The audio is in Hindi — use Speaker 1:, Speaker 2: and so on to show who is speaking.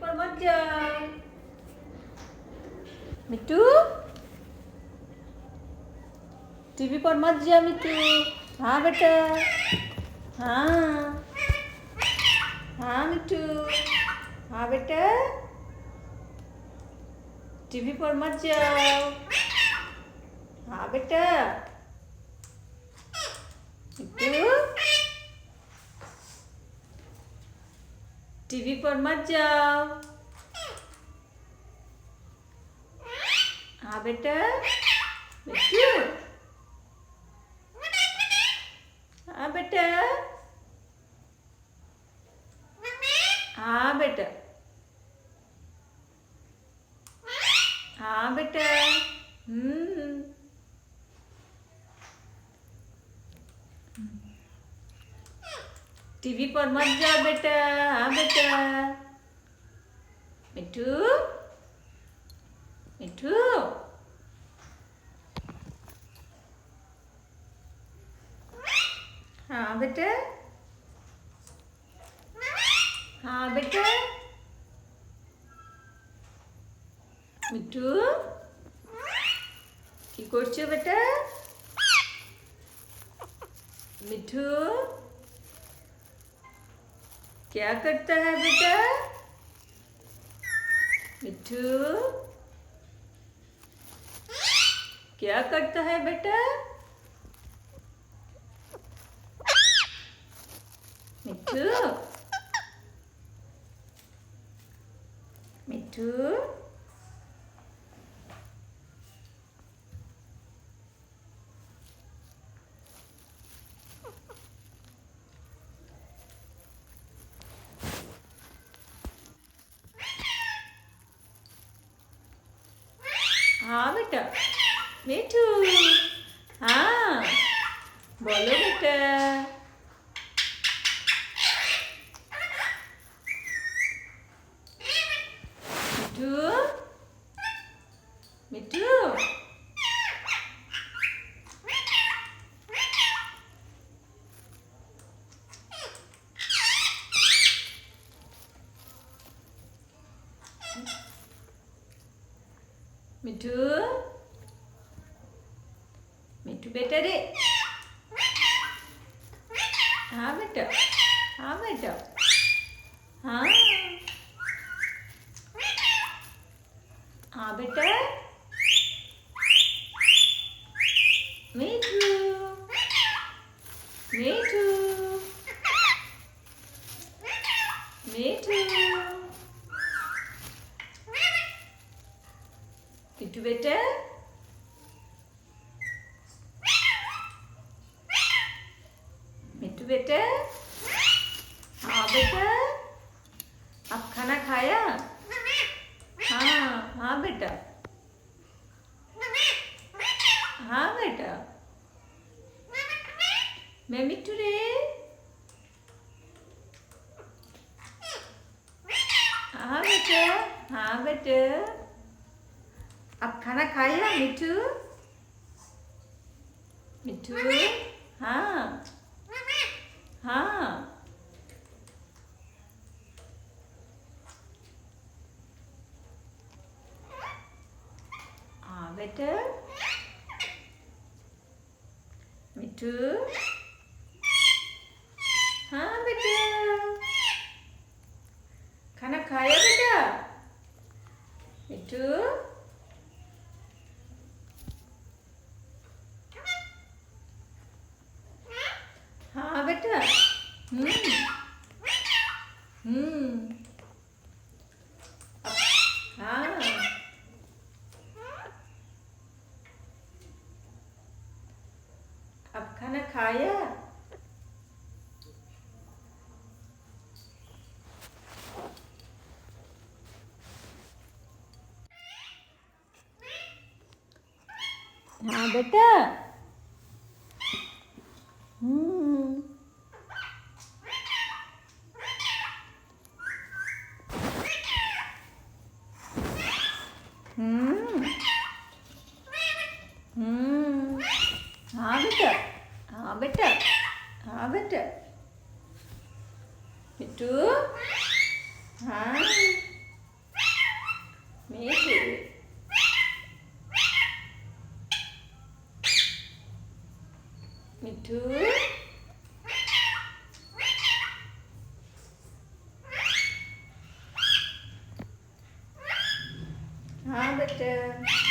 Speaker 1: पर मत जाओ। मिट्टू, टीवी पर मत जा मिट्टू। हाँ बेटा, हाँ हाँ मिट्टू, हाँ बेटा, टीवी पर मत जाओ। हाँ बेटा, मिट्टू, टीवी पर मत जाओ। हाँ बेटा, मिट्टू, हाँ बेटा, हाँ बेटा, हाँ बेटा, टीवी पर मत जाओ बेटा। हाँ बेटा, मिट्टू, मिट्टू, हाँ बेटा, हाँ बेटा, मिट्टू, কি করছো बेटा? मिट्टू, क्या करता है बेटा? मिट्टू, क्या करता है बेटा? मिट्टू, मिट्टू, हाँ बेटा, मिट्टू, हाँ बोलो बेटा। मिट्टू, मिट्टू, मिट्टू, मिट्टू बेटा रे। हाँ बेटा, हाँ बेटा, हाँ हाँ बेटा, मिट्टू, मिट्टू, मिट्टू, मिट्टू बेटा, मिट्टू बेटा, हाँ बेटा, आप खाना खाया? हाँ हाँ बेटा, हाँ बेटा, मैं मिट्टू रे। हाँ बेटा, हाँ बेटा, आप खाना खाया मिट्टू? मिट्टू, हाँ हाँ हाँ बेटा, मिट्टू, हाँ बेटा, खाना खाया बेटा? मिट्टू, हाँ बेटा, हम्म, हाँ अब खाना खाया? हाँ बेटा, हम्म, हम्म, हाँ बेटा, हाँ बेटा, हाँ बेटा, मिट्टू, हाँ मिठू हाँ बेटा